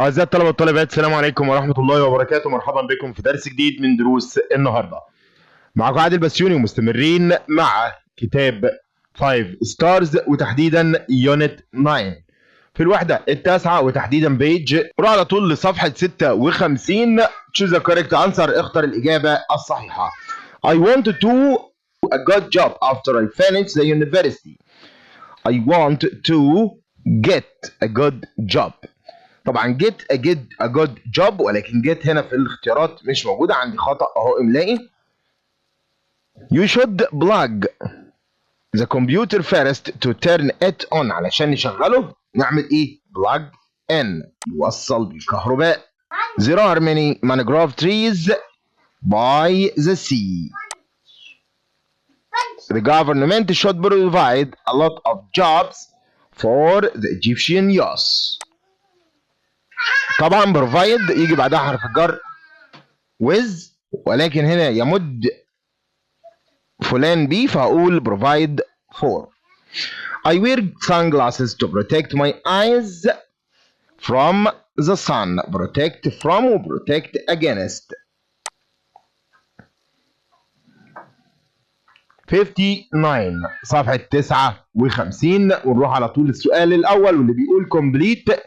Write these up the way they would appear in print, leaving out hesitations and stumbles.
أعزائي الطلبة والطالبات، السلام عليكم ورحمة الله وبركاته. مرحبا بكم في درس جديد من دروس النهارده. معكم عادل بسيونى ومستمرين مع كتاب فايف ستارز وتحديدا يونت 9 في الوحدة التاسعة وتحديدا بيج. روح على طول لصفحة 56. choose the correct answer. اختر الإجابة الصحيحة. I want to do a good job after I finish the university. I want to get a good job. طبعا get a good job، ولكن get هنا في الاختيارات مش موجودة، عندي خطأ اهو املائي. You should plug the computer first to turn it on. علشان نشغله نعمل ايه؟ plug in، يوصل بالكهرباء. There are many mangrove trees by the sea. The government should provide a lot of jobs for the Egyptian youth. طبعا provide يجي بعدها حرف الجر with، ولكن هنا يمد فلان بي فهقول provide for. I wear sunglasses to protect my eyes from the sun. protect from و protect against. 59 صفحة 59، ونروح على طول السؤال الأول واللي بيقول complete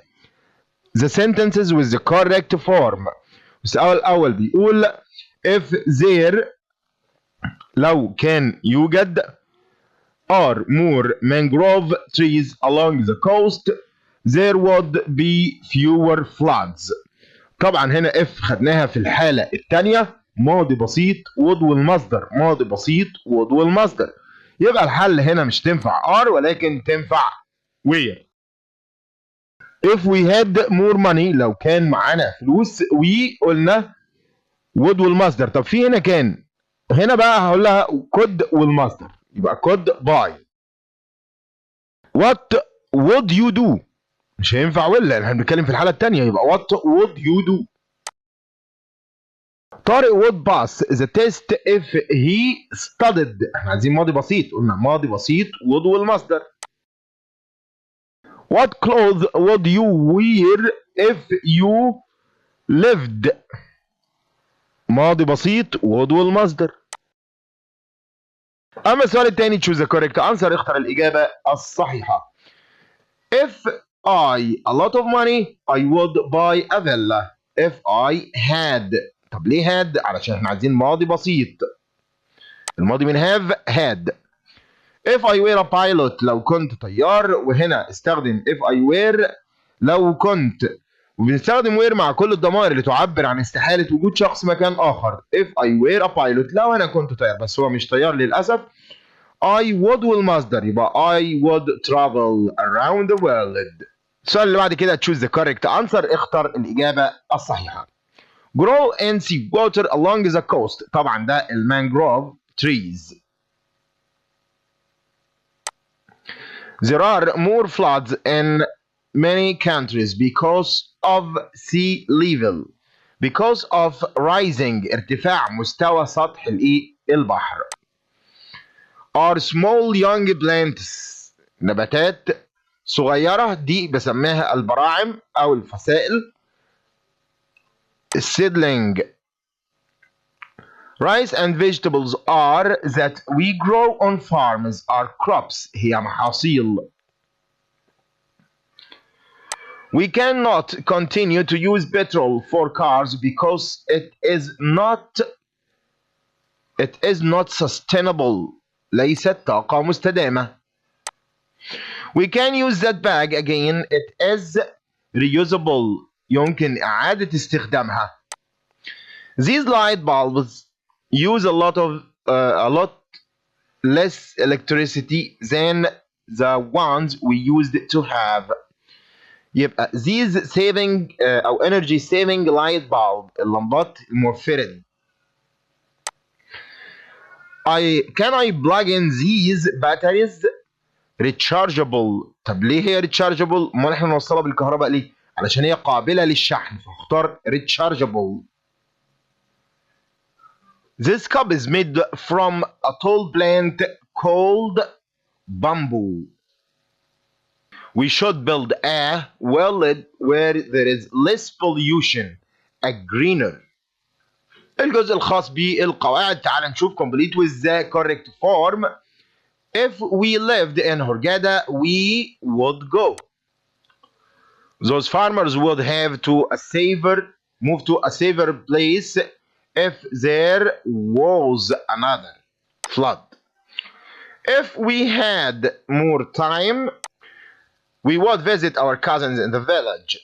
the sentences with the correct form. السؤال الأول بيقول if there، لو كان يوجد are more mangrove trees along the coast there would be fewer floods. طبعا هنا if خدناها في الحالة الثانية ماضي بسيط would والمصدر، ماضي بسيط would والمصدر، يبقى الحل هنا مش تنفع are ولكن تنفع where. if we had more money، لو كان معانا فلوس we قلنا would والمصدر. طب في هنا كان، هنا بقى هقول لها could والمصدر، يبقى could buy. what would you do؟ مش هينفع ولا، احنا بنتكلم في الحالة الثانية، يبقى what would you do. طارق would pass the test if he studied. احنا عايزين ماضي بسيط، قلنا ماضي بسيط would والمصدر. what clothes would you wear if you lived؟ ماضي بسيط would والمصدر. اما السؤال الثاني choose the correct answer. اختر الإجابة الصحيحة. if I a lot of money I would buy a villa. if I had. طب ليه had؟ علشان احنا عايزين ماضي بسيط، الماضي من have had. if I were a pilot، لو كنت طيار، وهنا استخدم if I were لو كنت، وبنستخدم were مع كل الضمائر اللي تعبر عن استحالة وجود شخص مكان آخر. if I were a pilot لو أنا كنت طيار، بس هو مش طيار للأسف. I would والمصدر، يبقى I would travel around the world. السؤال اللي بعد كده choose the correct answer. اختر الإجابة الصحيحة. grow and sea water along the coast. طبعا ده المانجروف trees. there are more floods in many countries because of sea level. because of rising، ارتفاع مستوى سطح البحر. are small young plants، نباتات صغيرة، دي بسميها البراعم أو الفسائل. seedling. rice and vegetables are that we grow on farms are crops، هي محاصيل. we cannot continue to use petrol for cars because it is not sustainable، ليست طاقة مستدامة. we can use that bag again، it is reusable، يمكن إعادة استخدامها. these light bulbs use a lot less electricity than the ones we used to have. يبقى these saving أو energy saving light bulb، اللمبات الموفرة دي. can I plug in these batteries rechargeable؟ طب ليه هي rechargeable؟ امال احنا نوصلها بالكهرباء ليه؟ علشان هي قابلة للشحن، فاختار rechargeable. this cup is made from a tall plant called bamboo. We should build a well-lit where there is less pollution, a greener. الجزء الخاص بالقواعد تعال نشوف complete with the correct form. If we lived in Hurghada, we would go. Those farmers would have to move to a safer place if there was another flood. If we had more time, we would visit our cousins in the village.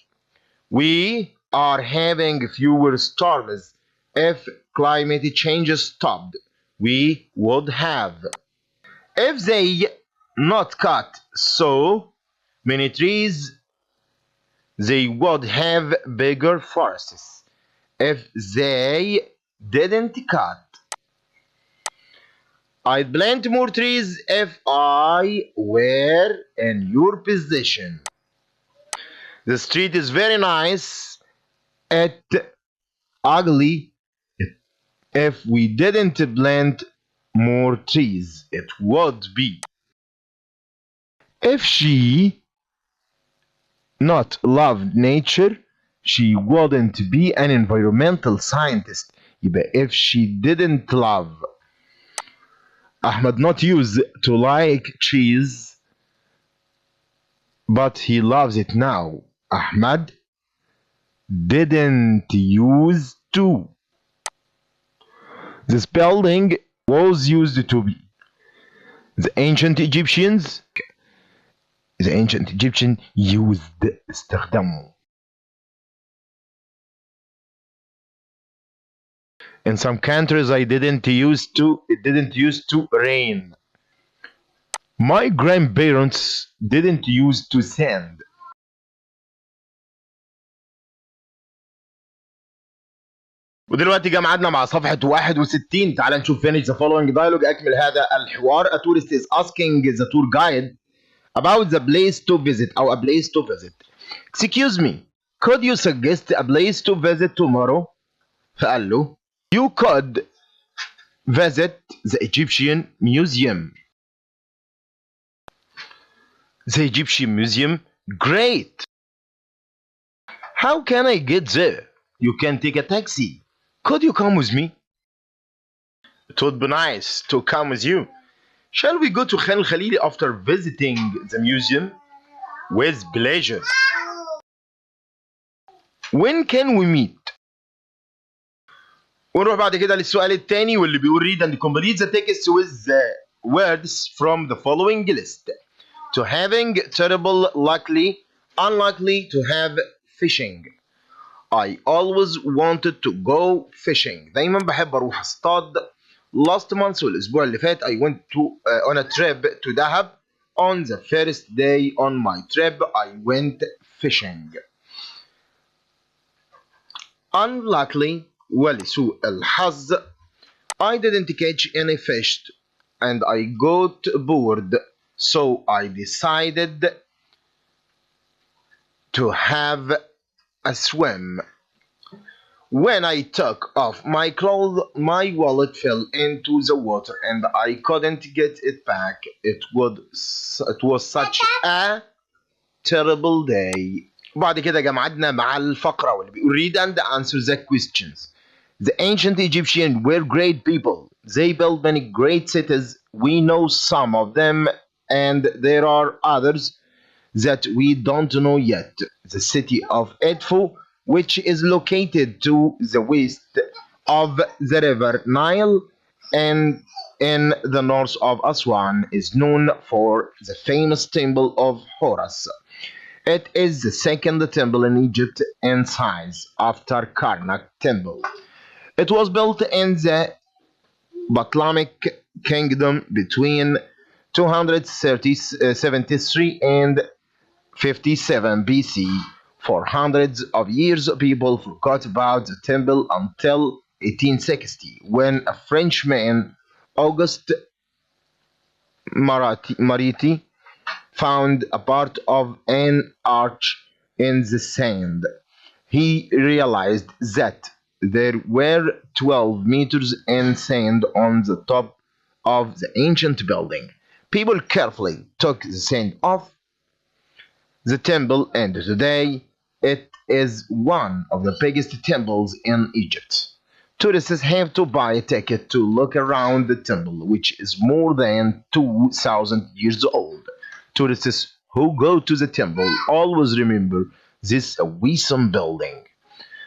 We are having fewer storms. If climate change stopped, we would have. If they not cut so many trees, they would have bigger forests. If they didn't cut, I'd plant more trees if I were in your position. The street is very nice. It ugly. If we didn't plant more trees, it would be. If she not loved nature, she wouldn't be an environmental scientist. يبقى if she didn't love. Ahmed not used to like cheese, but he loves it now. Ahmed didn't used to. This building was used to be. The ancient Egyptians used استخدموا. In some countries it didn't used to rain. My grandparents didn't used to send. ودلوقتي جه ميعادنا مع صفحة 61. تعال نشوف finish the following dialogue. أكمل هذا الحوار. A tourist is asking the tour guide about the place to visit أو a place to visit. Excuse me, could you suggest a place to visit tomorrow? فقال له you could visit the Egyptian Museum. The Egyptian Museum? Great! How can I get there? You can take a taxi. Could you come with me? It would be nice to come with you. Shall we go to Khan al-Khalili after visiting the museum? With pleasure. When can we meet? ونروح بعد كده للسؤال الثاني واللي بيقول read and complete the text with the words from the following list. To having, terrible, luckily, unlikely, to have, fishing. I always wanted to go fishing. دايما بحب اروح اصطاد. Last month والاسبوع اللي فات I went on a trip to Dahab. On the first day on my trip I went fishing. Unluckily ولسوء الحظ I didn't catch any fish and I got bored, so I decided to have a swim. When I took off my clothes, my wallet fell into the water and I couldn't get it back. It was such a terrible day. بعد كده جمعنا مع الفقرة واللي بيقول read and answer the questions. The ancient Egyptians were great people. They built many great cities. We know some of them and there are others that we don't know yet. The city of Edfu, which is located to the west of the river Nile and in the north of Aswan, is known for the famous temple of Horus. It is the second temple in Egypt in size after Karnak temple. It was built in the Ptolemaic kingdom between 273 and 57 BC. For hundreds of years, people forgot about the temple until 1860, when a Frenchman, Auguste Mariti, found a part of an arch in the sand. He realized that there were 12 meters in sand on the top of the ancient building. People carefully took the sand off the temple, and today it is one of the biggest temples in Egypt. Tourists have to buy a ticket to look around the temple, which is more than 2,000 years old. Tourists who go to the temple always remember this awesome building.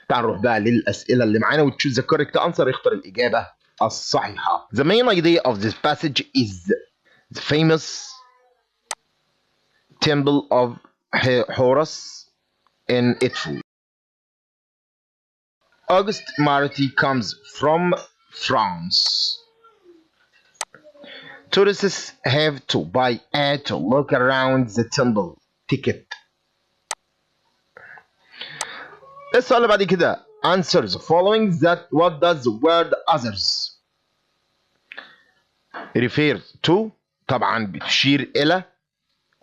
تعال نروح بقى للأسئلة اللي معانا وتشوز the correct answer. اختر الإجابة الصحيحة. The main idea of this passage is the famous temple of Horus in Edfu. Auguste Marty comes from France. Tourists have to buy to look around the temple ticket. السؤال اللي بعد كده answer the following that what does the word others refer to. طبعا بتشير إلى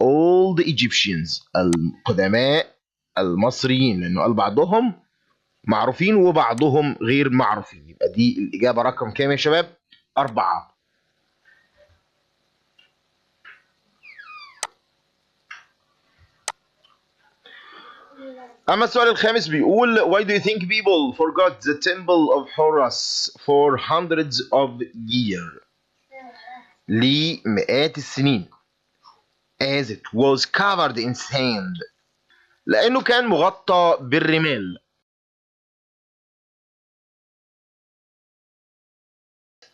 old Egyptians القدماء المصريين، لأنه قال بعضهم معروفين وبعضهم غير معروفين. يبقى دي الإجابة رقم كام يا شباب؟ 4. أما السؤال الخامس بيقول why do you think people forgot the temple of Horus for hundreds of years لمئات السنين as it was covered in sand لأنه كان مغطى بالرمال.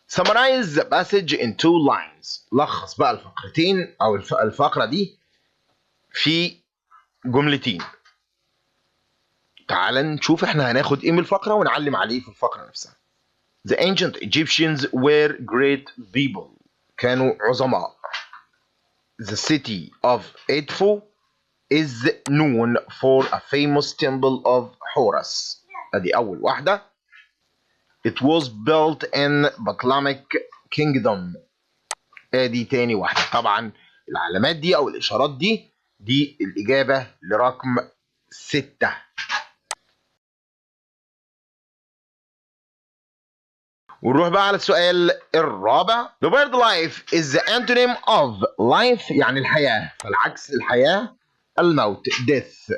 Summarize the passage in 2 lines. لخص بقى الفقرتين أو الفقرة دي في جملتين. تعال نشوف احنا هناخد ايه من الفقرة ونعلم عليه في الفقرة نفسها. The ancient Egyptians were great people. كانوا عظماء. The city of Edfu is known for a famous temple of Horus. ادي أول واحدة. It was built in Ptolemaic Kingdom. ادي تاني واحدة. طبعا العلامات دي أو الإشارات دي الإجابة لرقم 6. ونروح بقى على السؤال الرابع. The word life is the antonym of life يعني الحياة، فالعكس الحياة الموت death.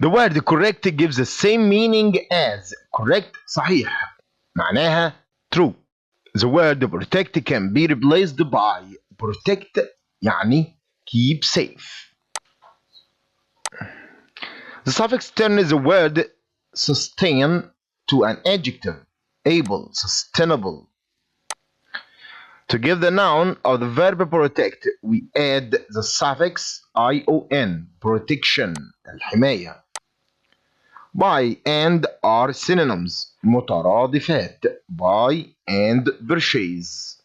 The word correct gives the same meaning as correct صحيح معناها true. The word protect can be replaced by protect يعني keep safe. The suffix turns the word sustain to an adjective able, sustainable. To give the noun of the verb protect we add the suffix ion protection الحماية. By and are synonyms مترادفات buy and purchase.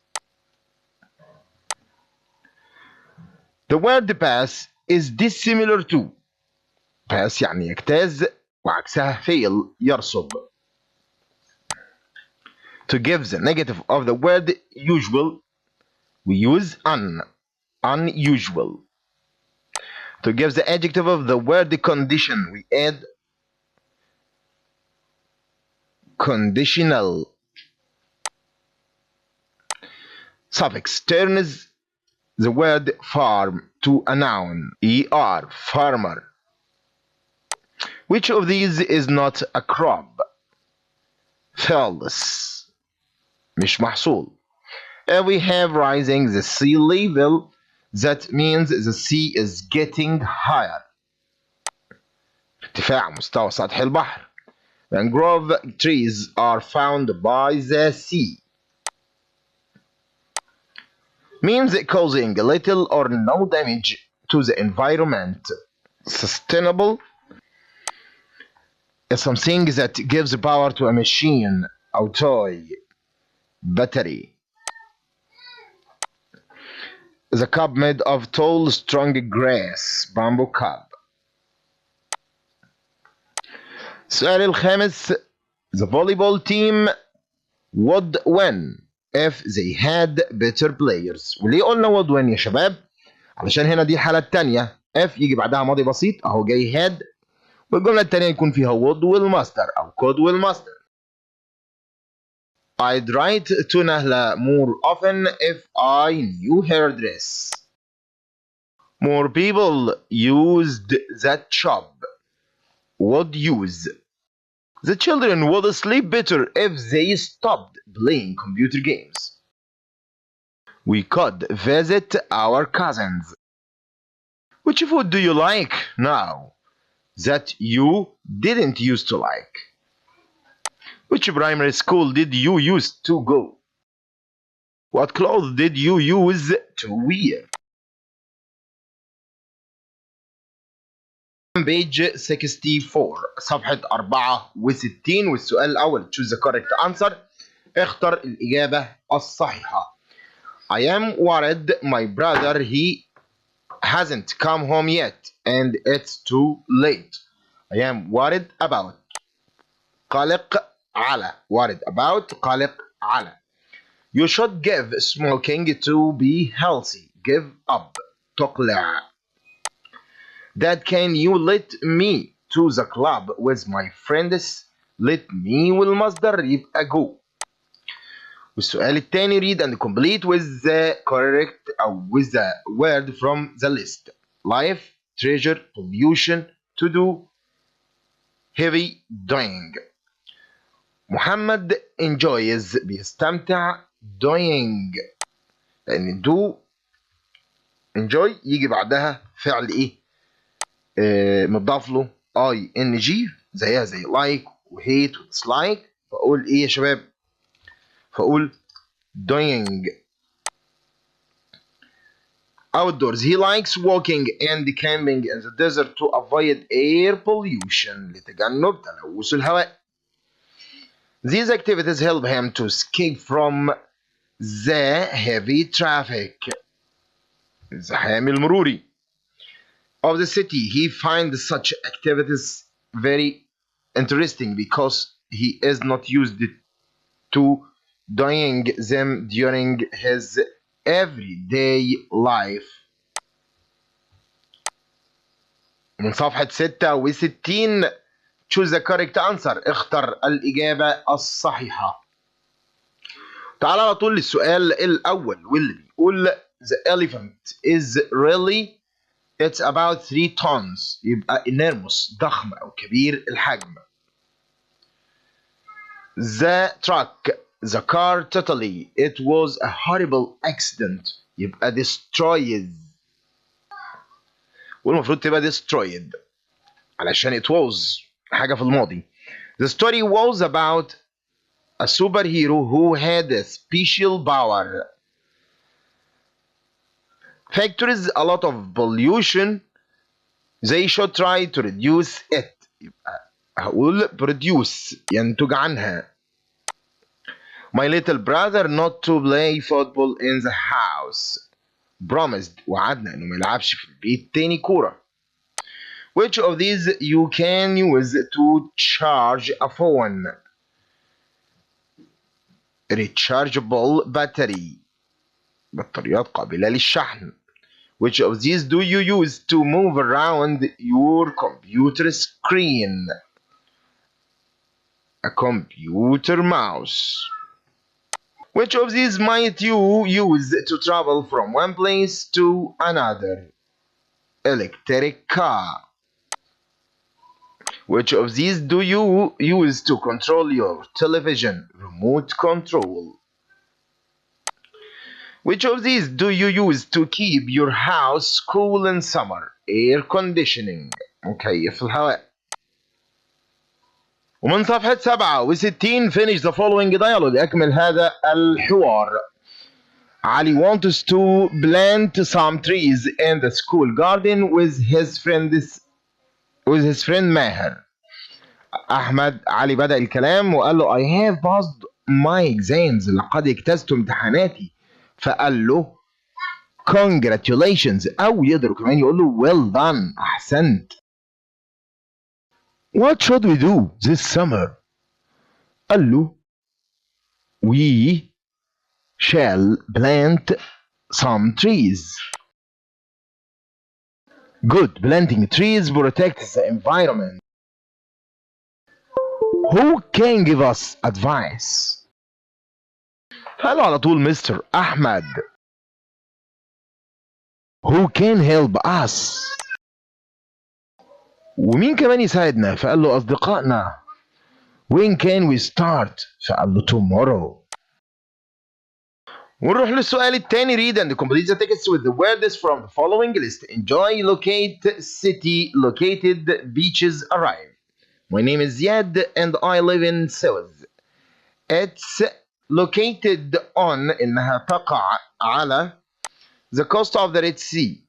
The word pass is dissimilar to. pass يعني يجتاز وعكسها fail يرسب. To give the negative of the word usual we use unusual. To give the adjective of the word condition we add conditional. Suffix turns the word farm to a noun farmer. Which of these is not a crop? Fields مش محصول. If we have rising the sea level that means the sea is getting higher. ارتفاع مستوى سطح البحر. Mangrove trees are found by the sea. Means causing little or no damage to the environment. Sustainable is something that gives power to a machine أو toy. Battery. The cup made of tall, strong grass. Bamboo cup. السؤال الخامس. The volleyball team would win if they had better players. وليه قلنا would win يا شباب؟ علشان هنا دي الحالة التانية if يجي بعدها ماضي بسيط أهو جاي had، والجملة التانية يكون فيها would will master أو could will master. I'd write to Nahla more often if I knew her address. More people used that shop. Would use. The children would sleep better if they stopped playing computer games. We could visit our cousins. Which food do you like now that you didn't used to like? Which primary school did you used to go? What clothes did you use to wear? Page 64 صفحة 64 والسؤال الأول choose the correct answer. اختر الإجابة الصحيحة. I am worried my brother he hasn't come home yet and it's too late. I am worried about. قلق على. worried about قلق على. You should give smoking to be healthy. Give up. تقلع. Dad, can you let me to the club with my friends? Let me والمصدر يبقى go. والسؤال الثاني read and complete with the correct أو with the word from the list. Life, treasure, pollution, to do, heavy, doing. محمد enjoys بيستمتع doing لأن do enjoy يجي بعدها فعل إيه؟ مضاف له ing زيها زي like وhate وdislike. فأقول إيه يا شباب؟ فأقول doing. Outdoors he likes walking and camping in the desert to avoid air pollution لتجنب تلوث الهواء. These activities help him to escape from the heavy traffic الزحام المروري of the city. He finds such activities very interesting because he is not used to doing them during his everyday life. من صفحة 66 choose the correct answer. اختر الإجابة الصحيحة. تعال على طول للسؤال الأول واللي بيقول the elephant is really it's about 3 tons. يبقى enormous ضخم أو كبير الحجم. The truck the car totally it was a horrible accident. يبقى destroyed والمفروض تبقى destroyed علشان it was حاجة في الماضي. The story was about a superhero who had a special power. Factories a lot of pollution. They should try to reduce it. يبقى هقول produce ينتج عنها. My little brother not to play football in the house. Promised وعدنا انه ما يلعبش في البيت تاني كورة. Which of these you can use to charge a phone? Rechargeable battery. بطاريات قابلة للشحن. Which of these do you use to move around your computer screen? A computer mouse. Which of these might you use to travel from one place to another? Electric car. Which of these do you use to control your television? Remote control. Which of these do you use to keep your house cool in summer? Air conditioning. مكيف الهواء. ومن صفحة 67 finish the following dialogue. أكمل هذا الحوار. Ali wants to plant some trees in the school garden with his friend ماهر. علي بدأ الكلام وقال له I have passed my exams. لقد اجتزت امتحاناتي. فقال له congratulations أو يقدر كمان يقول له well done أحسنت. What should we do this summer? قال له we shall plant some trees. Good. Planting trees protects the environment. Who can give us advice? قال على طول مستر أحمد. who can help us. ومين كمان يساعدنا؟ فقال له أصدقائنا. when can we start؟ فقال له tomorrow. ونروح للسؤال الثاني. read and complete the text with the words from the following list. enjoy, locate, city, located, beaches, arrive. My name is Ziad and I live in Suez. It's located on إنها تقع على the coast of the Red Sea.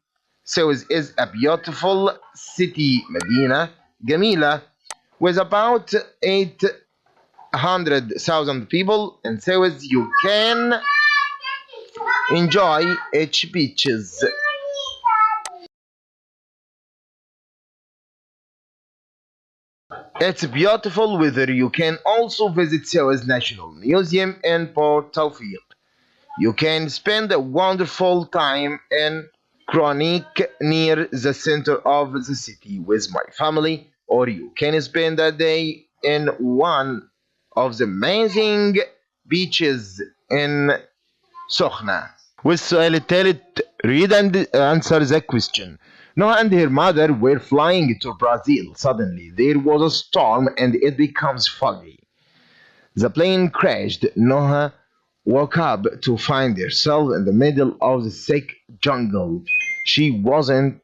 Suez is a beautiful city مدينة جميلة with about 800,000 people. In Suez you can enjoy its beaches. It's beautiful weather. You can also visit Suez National Museum in Port Tawfiq. You can spend a wonderful time in Kronik near the center of the city with my family, or you can spend a day in one of the amazing beaches in Sokhna. والسؤال الثالث. read and answer the question. Noah and her mother were flying to Brazil. Suddenly there was a storm and it becomes foggy. The plane crashed. Noah woke up to find herself in the middle of the thick jungle. She wasn't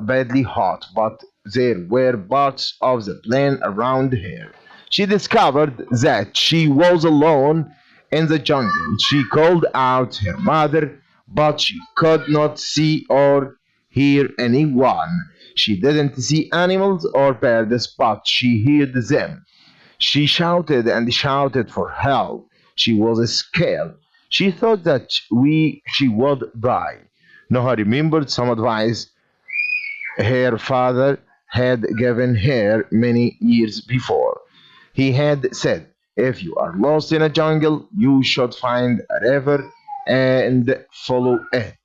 badly hot, but there were parts of the plane around her. She discovered that she was alone in the jungle. She called out her mother, but she could not see or hear anyone. She didn't see animals or birds, but she heard them. She shouted and shouted for help. She was scared. She thought that she would die. Noah remembered some advice her father had given her many years before. He had said, if you are lost in a jungle, you should find a river and follow it.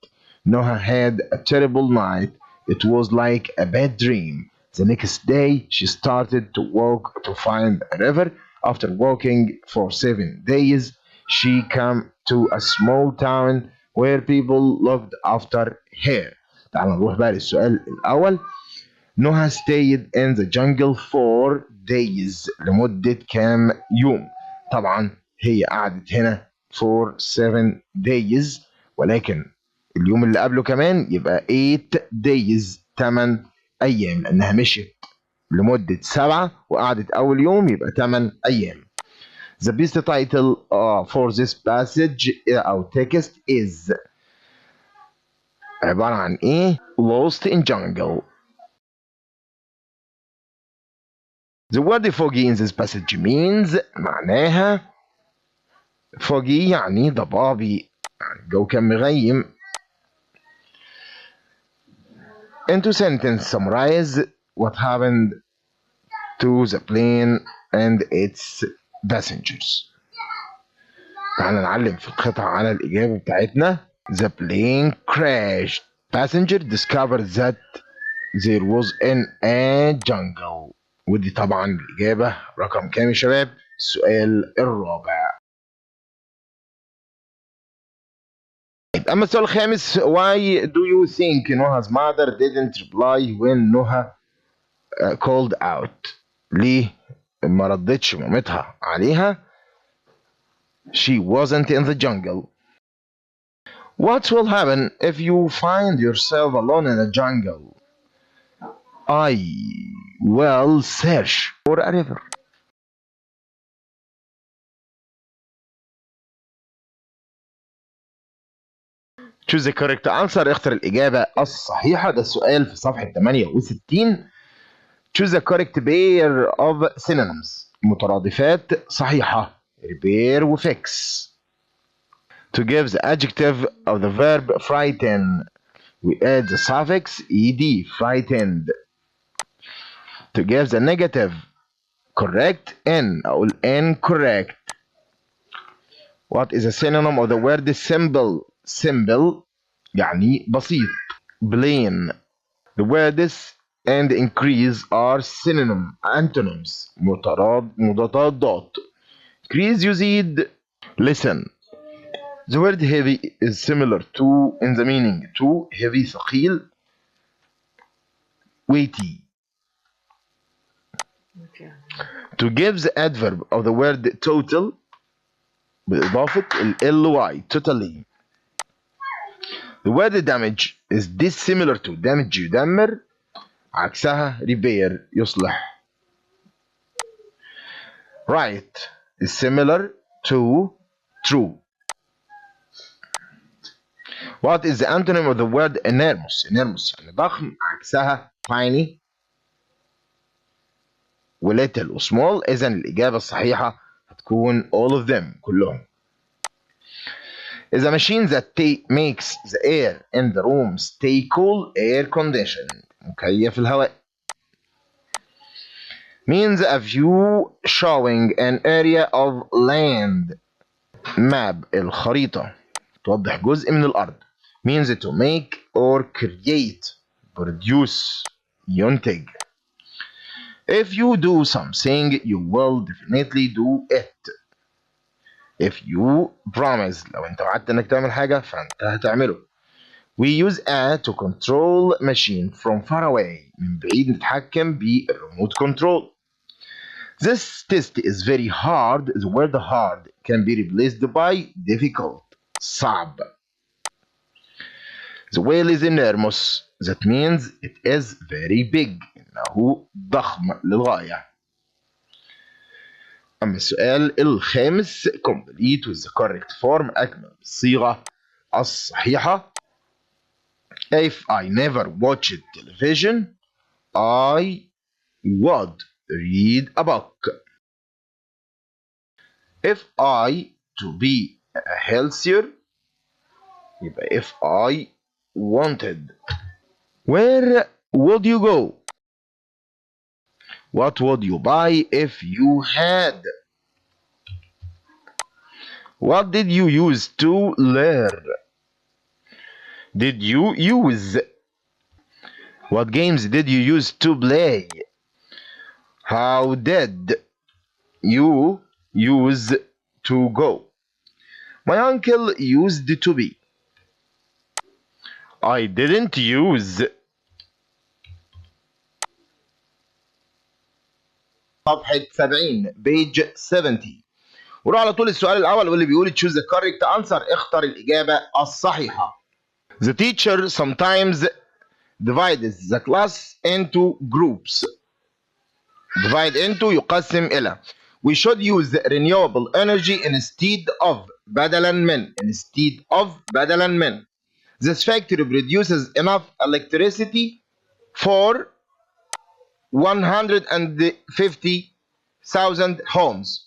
Noah had a terrible night. It was like a bad dream. The next day, she started to walk to find a river. After walking for 7 days, she came to a small town where people looked after her. تعال نروح بقى للسؤال الأول. Noah stayed in the jungle for days. لمدة كام يوم؟ طبعا هي قعدت هنا for 7 days، ولكن اليوم اللي قبله كمان يبقى 8 days 8 أيام، لأنها مشيت لمدة 7 وقعدت أول يوم يبقى 8 أيام. The best title for this passage أو text is عبارة عن إيه؟ Lost in Jungle. The word foggy in this passage means معناها foggy يعني ضبابي، يعني الجو كان مغيم. Into sentence summarize what happened to the plane and its passengers. تعالى نعلم في القطعة على الإجابة بتاعتنا. The plane crashed. Passenger discovered that there was in a jungle. ودي طبعا الإجابة رقم كام يا شباب؟ السؤال الرابع. أما السؤال الخامس. Why do you think Noah's mother didn't reply when Noah called out؟ ليه ما ردتش مامتها عليها؟ She wasn't in the jungle. What will happen if you find yourself alone in a jungle? I will search for a river. Choose the correct answer. اختر الإجابة الصحيحة. ده السؤال في صفحة 68. Choose the correct pair of synonyms. مترادفات صحيحة. repair و fix. To give the adjective of the verb frighten, we add the suffix ed, frightened. To give the negative correct, n أقول incorrect. What is a synonym of the word simple? Simple يعني بسيط. Plain. The words and increase are synonym antonyms مضادات. increase يزيد. listen. The word heavy is similar to in the meaning to heavy ثقيل weighty. To give the adverb of the word total بإضافة ly totally. The word damage is dissimilar to damage يدمر عكسها repair يصلح. Right is similar to true. What is the antonym of the word enormous? enormous يعني ضخم عكسها tiny و little و small. إذا الإجابة الصحيحة هتكون all of them كلهم. Is a machine that makes the air in the room stay cool. air conditioned مكيف الهواء. Means a view showing an area of land. map الخريطة توضح جزء من الأرض. Means to make or create. produce ينتج. If you do something you will definitely do it. If you promise لو انت وعدت انك تعمل حاجة فانت هتعمله. We use a to control machine from far away. من بعيد نتحكم بالريموت كنترول. This test is very hard. The word hard can be replaced by difficult. صعب. The whale is enormous. That means it is very big. إنه ضخم للغاية. أما السؤال الخامس complete with the correct form أكمل بالصيغة الصحيحة. If I never watched television I would read a book. If I to be healthier يبقى if I wanted. Where would you go? What would you buy if you had? What did you use to learn? Did you use? What games did you use to play? How did you use to go? My uncle used to be. I didn't use. صفحة 70 page 70. وروح على طول السؤال الأول واللي بيقول choose the correct answer. اختر الإجابة الصحيحة. The teacher sometimes divides the class into groups. divide into يقسم إلى. We should use renewable energy instead of بدلا من. instead of بدلا من. This factory produces enough electricity for 150,000 homes.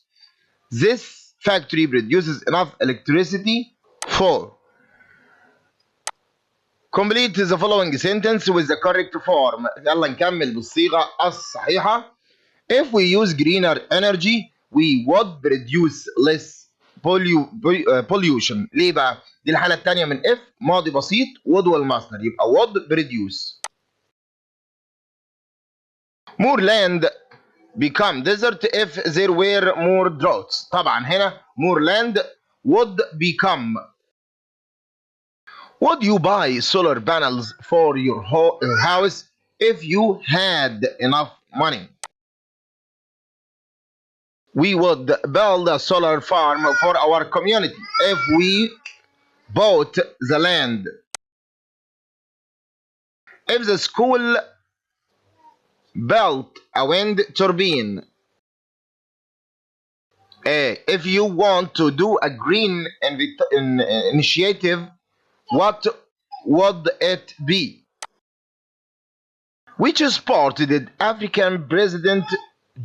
This factory produces enough electricity for. Complete the following sentence with the correct form. يلا نكمل بالصيغة الصحيحة. If we use greener energy we would produce less pollution. ليه بقى؟ دي الحالة الثانية من if ماضي بسيط would والمصدر يبقى would produce. More land become desert if there were more droughts. طبعا هنا more land would become. Would you buy solar panels for your house if you had enough money? We would build a solar farm for our community if we bought the land. If the school built a wind turbine. If you want to do a green initiative, what would it be? Which sport did African President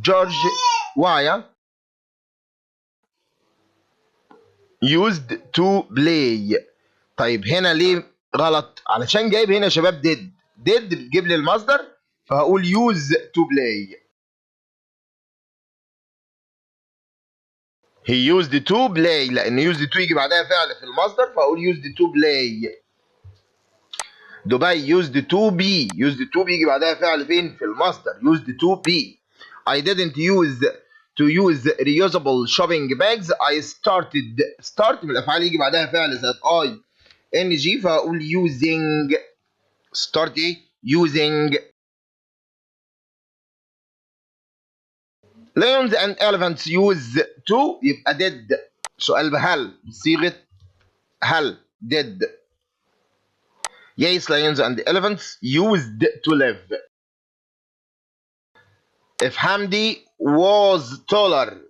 George Weah used to play? طيب هنا ليه غلط؟ علشان جايب هنا يا شباب did بتجيب لي المصدر فهقول use to play. He used to play لأن used to يجي بعدها فعل في المصدر فهقول used to play. دبي used to be. used to بيجي بعدها فعل فين؟ في المصدر used to be. I didn't use to use reusable shopping bags. I started. start من الافعال يجي بعدها فعل زائد ing فاقول using. start ايه؟ using. lions and elephants use to يبقى did. سؤال بهل بصيغة هل did. Yes, lions and elephants used to live. If Hamdi was taller.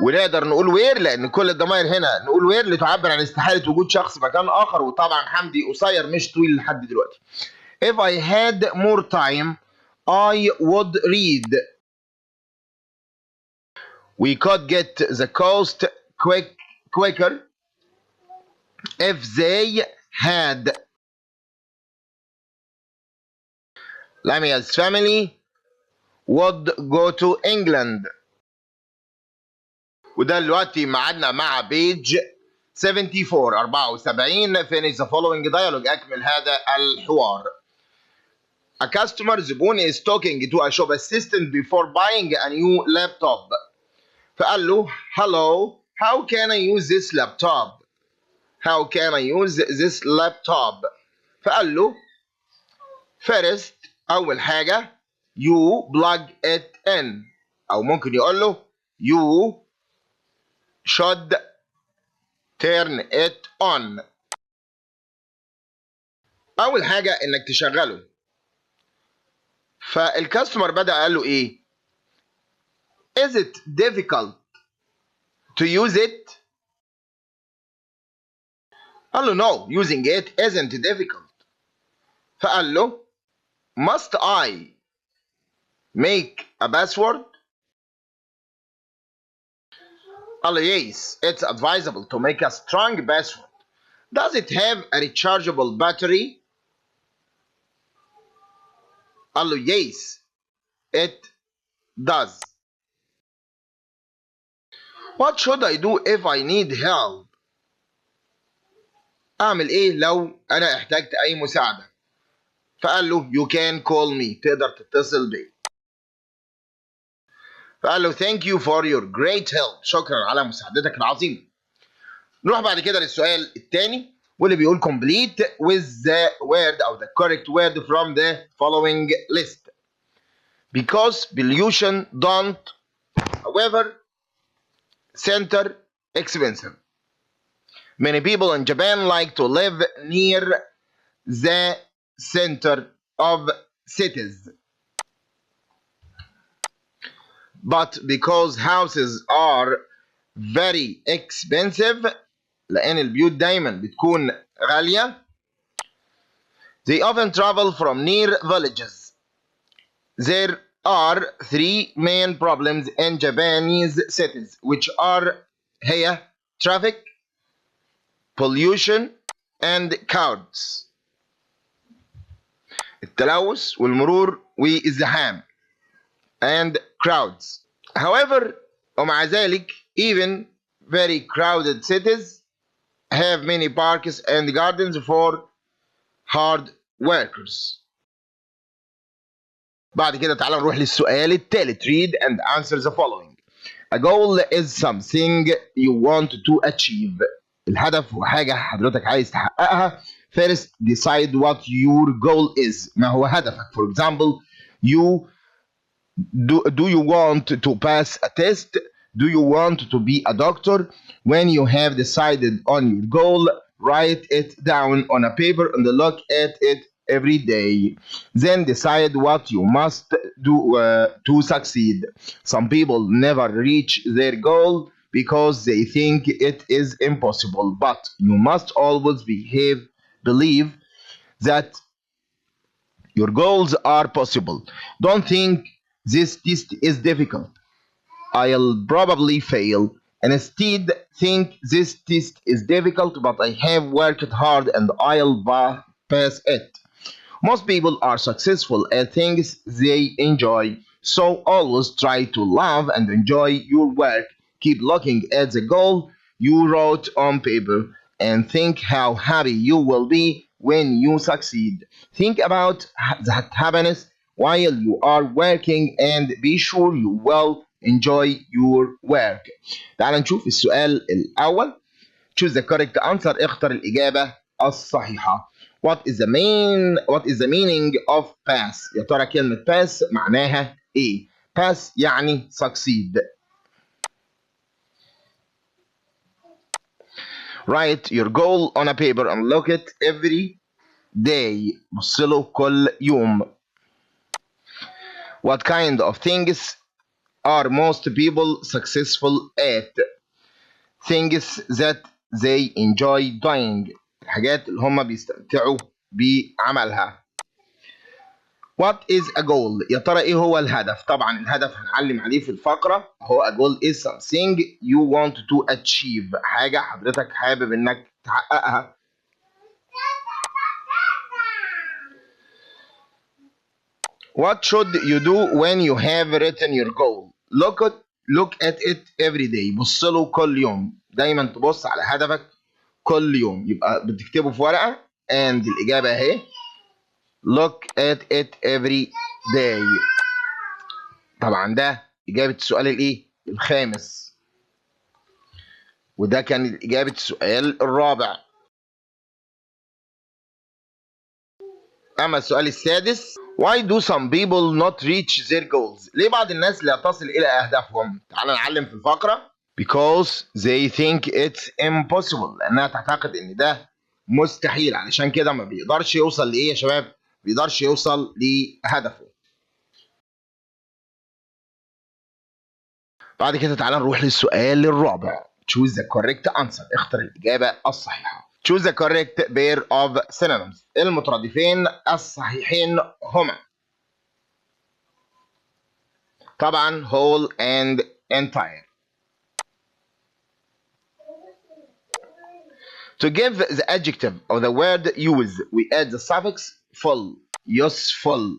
ونقدر نقول where لأن كل الضمائر هنا نقول where لتعبر عن استحالة وجود شخص مكان آخر، وطبعا حمدي قصير مش طويل لحد دلوقتي. If I had more time I would read. We could get the coast quicker if they had. Lamia's family would go to England. وده دلوقتي معادنا مع بيج 74 finish the following dialogue. أكمل هذا الحوار. A customer زبون is talking to a shop assistant before buying a new laptop. فقال له hello, how can I use this laptop? How can I use this laptop? فقال له first أول حاجة you plug it in، أو ممكن يقول له you should turn it on. أول حاجة إنك تشغله. فالكاستمر بدأ قال له إيه؟ Is it difficult to use it? قال له no, using it isn't difficult. فقال له must I make a password? قال له yes, it's advisable to make a strong password. Does it have a rechargeable battery? قال له yes, it does. What should I do if I need help? أعمل إيه لو أنا احتجت أي مساعدة؟ فقال له you can call me، تقدر تتصل بي. فقال له thank you for your great help، شكرا على مساعدتك العظيمة. نروح بعد كده للسؤال الثاني واللي بيقول complete with the word أو the correct word from the following list. Because pollution don't, however, center expensive. Many people in Japan like to live near the center of cities. But because houses are very expensive، لأن البيوت دايما بتكون غالية، they often travel from near villages. There are three main problems in Japanese cities, which are هي traffic, pollution, and crowds. التلوث والمرور والزحام and crowds. However, ومع ذلك, even very crowded cities have many parks and gardens for hard workers. بعد كده تعالى نروح للسؤال الثالث. Read and answer the following. A goal is something you want to achieve. الهدف هو حاجة حضرتك عايز تحققها. First, decide what your goal is. ما هو هدفك. For example, do you want to pass a test? Do you want to be a doctor? When you have decided on your goal, write it down on a paper and look at it every day. Then decide what you must do to succeed. Some people never reach their goal because they think it is impossible, but you must always believe that your goals are possible. Don't think this test is difficult. I'll probably fail. Instead, think this test is difficult, but I have worked hard and I'll pass it. Most people are successful at things they enjoy, so always try to love and enjoy your work. Keep looking at the goal you wrote on paper and think how happy you will be when you succeed. Think about that happiness while you are working and be sure you will enjoy your work. تعال نشوف السؤال الأول. choose the correct answer. اختر الإجابة الصحيحة. What is the meaning of pass؟ يا ترى كلمة pass معناها إيه؟ pass يعني succeed. Write your goal on a paper and look it every day. بص له كل يوم. What kind of things are most people successful at؟ things that they enjoy doing. الحاجات اللي هم بيستمتعوا بعملها. What is a goal؟ يا ترى ايه هو الهدف؟ طبعا الهدف هنعلم عليه في الفقرة. هو a goal is something you want to achieve. حاجة حضرتك حابب انك تحققها. What should you do when you have written your goal؟ look at it every day. بص له كل يوم. دايما تبص على هدفك كل يوم. يبقى بتكتبه في ورقة and الإجابة اهي. look at it every day. طبعا ده إجابة السؤال الإيه؟ الخامس. وده كان إجابة السؤال الرابع. أما السؤال السادس. Why do some people not reach their goals؟ ليه بعض الناس لا تصل إلى أهدافهم؟ تعال نعلم في الفقرة. Because they think it's impossible. لأنها تعتقد إن ده مستحيل. علشان كده ما بيقدرش يوصل لإيه يا شباب؟ ما بيقدرش يوصل لهدفه. بعد كده تعالى نروح للسؤال الرابع. choose the correct answer. اختر الإجابة الصحيحة. choose the correct pair of synonyms. المترادفين الصحيحين هما طبعا whole and entire. To give the adjective of the word use we add the suffix full. useful.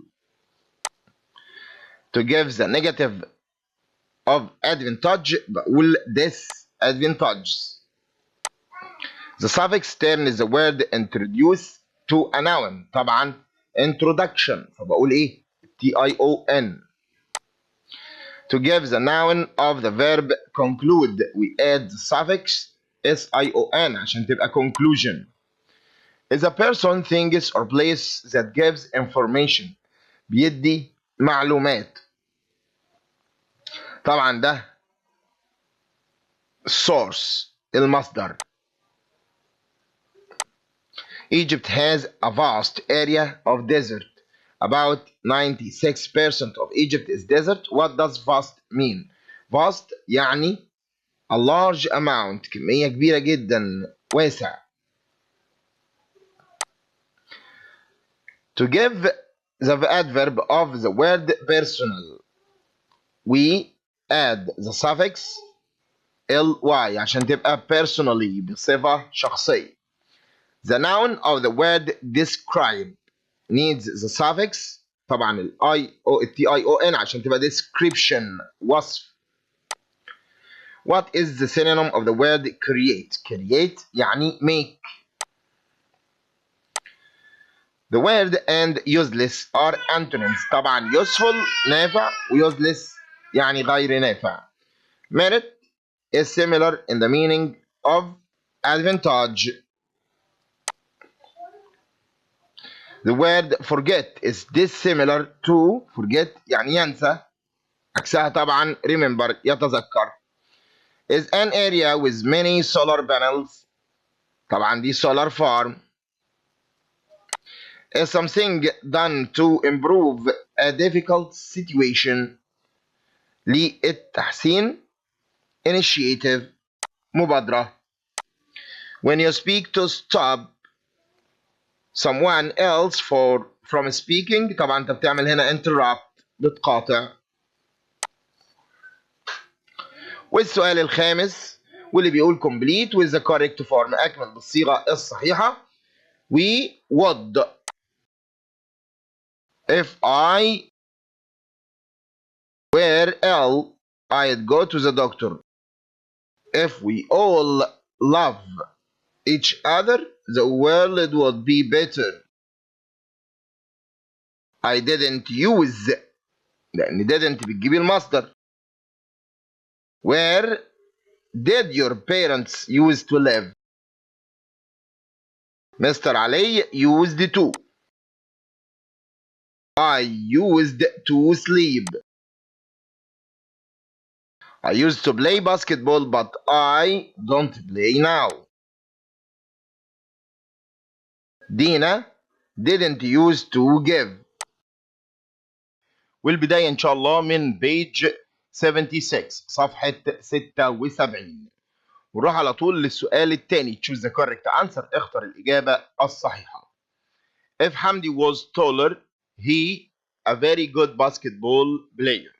To give the negative of advantage بقول disadvantages. The suffix turns the word introduce to a noun. طبعا introduction فبقول ايه؟ tion. To give the noun of the verb conclude we add the suffix sion عشان تبقى conclusion. Is a person, things or place that gives information. بيدي معلومات. طبعا ده source المصدر. Egypt has a vast area of desert. About 96% of Egypt is desert. What does vast mean? Vast يعني a large amount. كمية كبيرة جدا. واسع. To give the adverb of the word personal we add the suffix ly عشان تبقى personally بصفة شخصية. The noun of the word describe needs the suffix طبعا tion عشان تبقى description وصف. What is the synonym of the word create؟ create يعني make. The word and useless are antonyms. طبعا useful نافع و useless يعني غير نافع. Merit is similar in the meaning of advantage. The word forget is dissimilar to forget يعني ينسى. عكسها طبعا remember يتذكر. Is an area with many solar panels. طبعا دي solar farm. Is something done to improve a difficult situation. للتحسين initiative مبادرة. When you speak to stop someone else from speaking طبعا انت بتعمل هنا interrupt بتقاطع. والسؤال الخامس واللي بيقول complete with the correct form أكمل بالصيغة الصحيحة. We would if I were ill I'd go to the doctor. If we all love each other the world would be better. I didn't use لأن didn't بتجيب المصدر. Where did your parents used to live? Mr. علي used to. I used to sleep. I used to play basketball but I don't play now. دينا didn't used to give. والبداية إن شاء الله من page 76 صفحة 76. ونروح على طول للسؤال الثاني. choose the correct answer. اختر الإجابة الصحيحة. If حمدي was taller he a very good basketball player.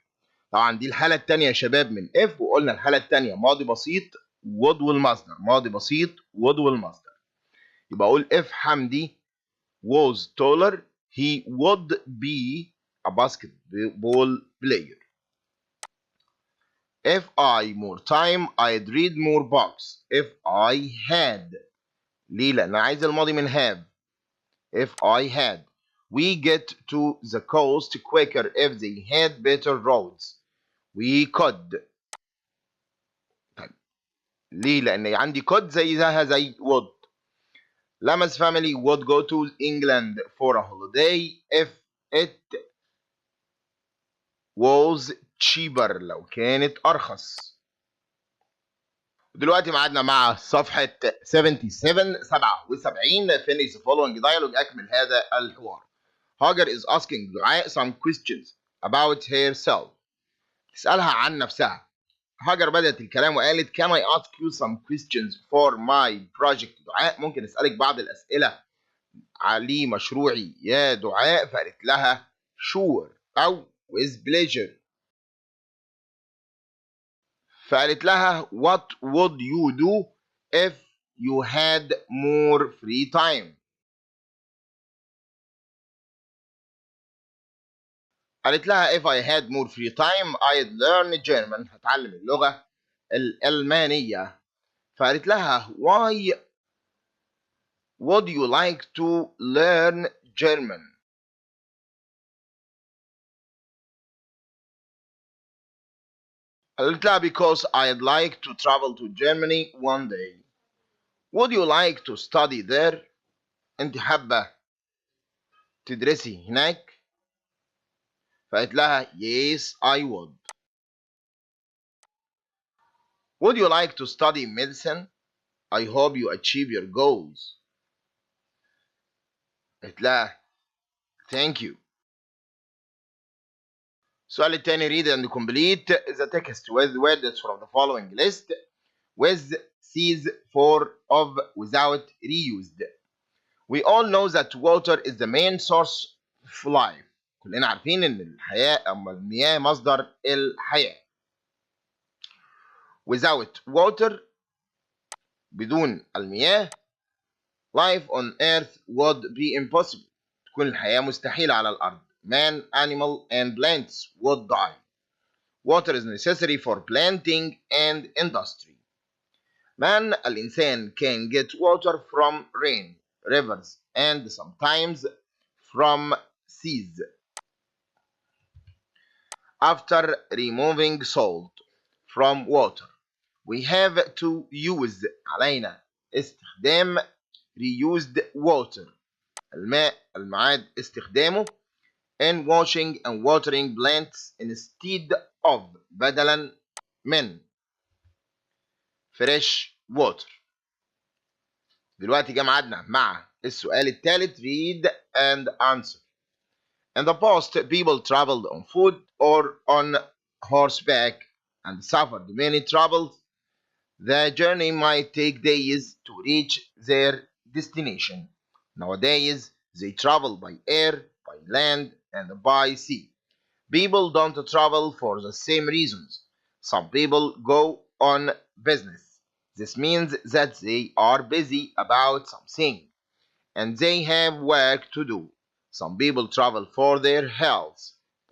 طبعا دي الحالة الثانية يا شباب من if، وقلنا الحالة الثانية ماضي بسيط would والمصدر. ماضي بسيط would والمصدر. يبقى أقول if حمدي was taller he would be a basketball player. If I more time I'd read more books. If I had. ليه؟ لأن أنا عايز الماضي من have. If I had. We get to the coast quicker if they had better roads. We could. طيب. ليه؟ لأن عندي could زيها زي would. Lama's family would go to England for a holiday if it was cheaper. لو كانت أرخص. دلوقتي معادنا مع صفحة 77. finish the following dialogue. أكمل هذا الحوار. هاجر is asking دعاء some questions about herself. تسألها عن نفسها. هاجر بدأت الكلام وقالت can I ask you some questions for my project دعاء؟ ممكن أسألك بعض الأسئلة على مشروعي يا دعاء؟ فقالت لها sure أو with pleasure. فقالت لها what would you do if you had more free time؟ قالت لها if I had more free time I'd learn German. هتعلم اللغة الألمانية. فقالت لها why would you like to learn German؟ قالت لها because I'd like to travel to Germany one day. Would you like to study there؟ أنت حابة تدرسي هناك؟ فقالت لها yes I would. Would you like to study medicine؟ I hope you achieve your goals. قالت لها thank you. السؤال الثاني read and complete the text with words from the following list with cease for of without reused. We all know that water is the main source of life. كلنا عارفين ان الحياة أما المياه مصدر الحياة. Without water بدون المياه life on earth would be impossible. تكون الحياة مستحيلة على الأرض. Man, animal and plants would die. Water is necessary for planting and industry. Man الإنسان can get water from rain, rivers and sometimes from seas. After removing salt from water we have to use علينا استخدام reused water الماء المعاد استخدامه in washing and watering plants instead of بدلا من fresh water. دلوقتي جه ميعادنا مع السؤال الثالث read and answer. In the past people traveled on foot or on horseback and suffered many troubles. The journey might take days to reach their destination. Nowadays they travel by air, by land and by sea. People don't travel for the same reasons. Some people go on business. This means that they are busy about something and they have work to do. Some people travel for their health.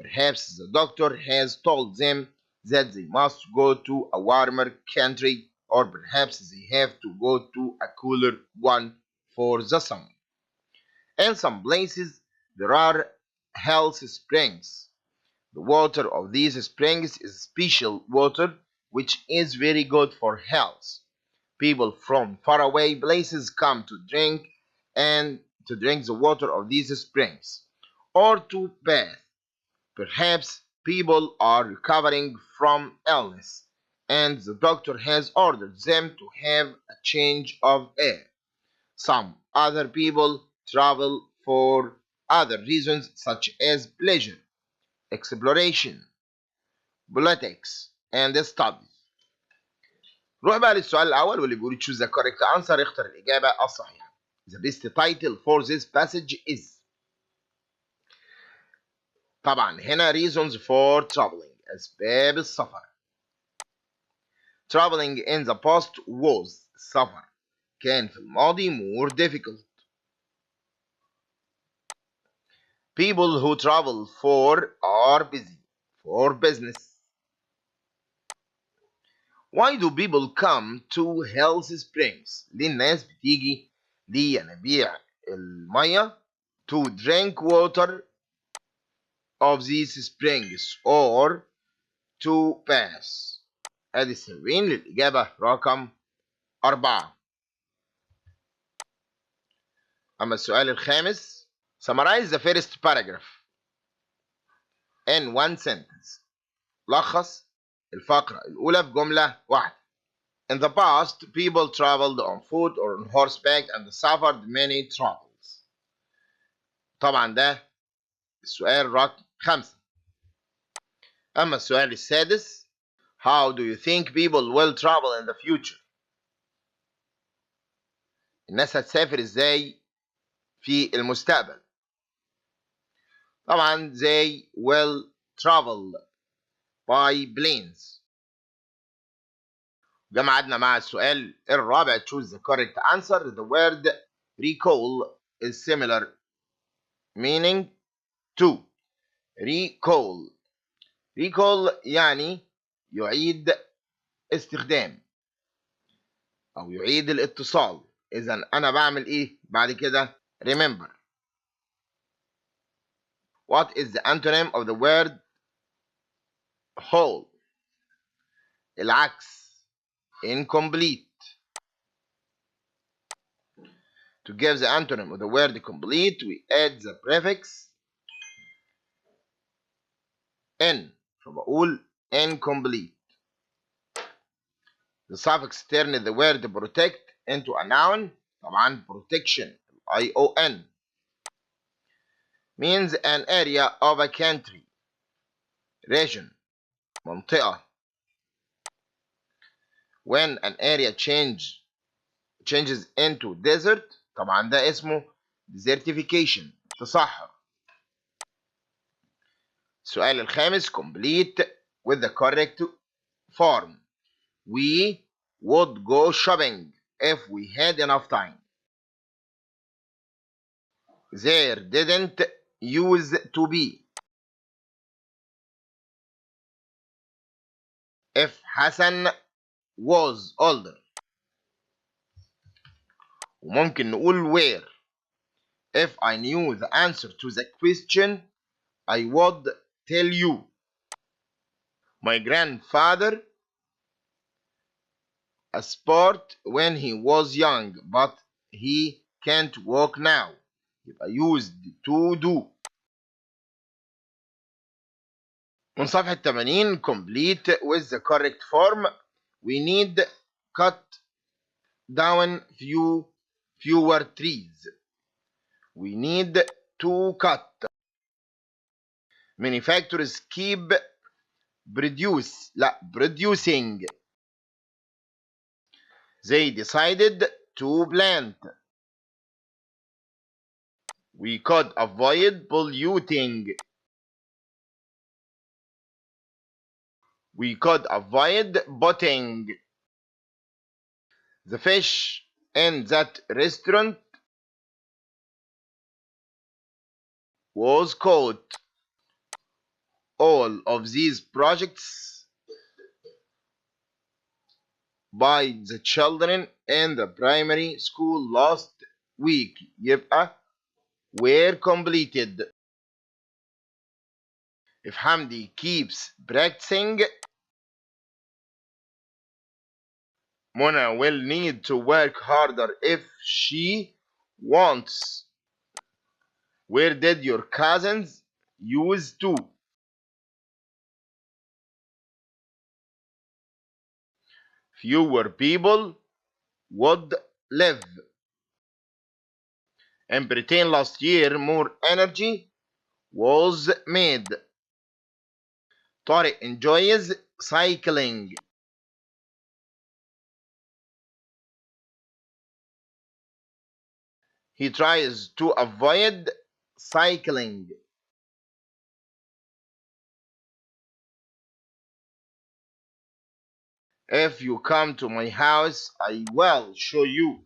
Perhaps the doctor has told them that they must go to a warmer country, or perhaps they have to go to a cooler one for the summer. In some places, there are health springs. The water of these springs is special water which is very good for health. People from faraway places come to drink the water of these springs or to bath. Perhaps people are recovering from illness and the doctor has ordered them to have a change of air. Some other people travel for other reasons such as pleasure, exploration, politics, and study. نروح بقى للسؤال الأول واللي بيقول choose the correct answer. اختر الإجابة الصحيحة. The best title for this passage is. طبعا هنا reasons for traveling. أسباب السفر. Traveling in the past was. السفر كان في الماضي more difficult. People who travel for are busy for business. Why do people come to health springs? ليه الناس بتيجي لينابيع المية to drink water of these springs or to bath. ادي السببين للإجابة رقم 4. أما السؤال الخامس summarize the first paragraph in one sentence. لخص الفقرة الأولى بجملة واحدة. In the past, people traveled on foot or on horseback and suffered many troubles. طبعا ده السؤال رقم 5. أما السؤال السادس How do you think people will travel in the future? الناس هتسافر ازاي في المستقبل؟ طبعا they will travel by planes. جمعنا مع السؤال الرابع choose the correct answer. The word recall is similar meaning to. recall يعني يعيد استخدام أو يعيد الاتصال. إذا أنا بعمل إيه بعد كده؟ remember. What is the antonym of the word whole? العكس incomplete. To give the antonym of the word complete, we add the prefix in. فبقول incomplete. The suffix turn the word protect into a noun. طبعا protection ION means an area of a country, region, منطقة. When an area changes into desert طبعا ده اسمه desertification تصحر. السؤال الخامس complete with the correct form. We would go shopping if we had enough time. There didn't used to be. If Hassan was older. وممكن نقول where. If I knew the answer to the question, I would tell you. My grandfather a sport when he was young, but he can't walk now. يبقى used to do. من صفحة 80 complete with the correct form. We need cut down fewer trees. We need to cut. Many factories keep producing. They decided to plant. We could avoid polluting. We could avoid boating. The fish in that restaurant was caught. All of these projects by the children in the primary school last week يبقى were completed. if Hamdi keeps practicing, Mona will need to work harder if she wants. Where did your cousins used to? Fewer people would live. In Britain last year, more energy was made. Tariq enjoys cycling. He tries to avoid cycling. If you come to my house, I will show you.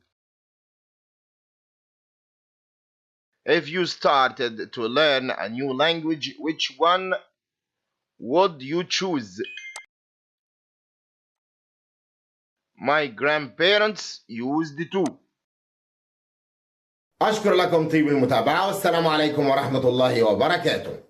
If you started to learn a new language, which one would you choose? My grandparents used to. أشكر لكم طيب المتابعة والسلام عليكم ورحمة الله وبركاته.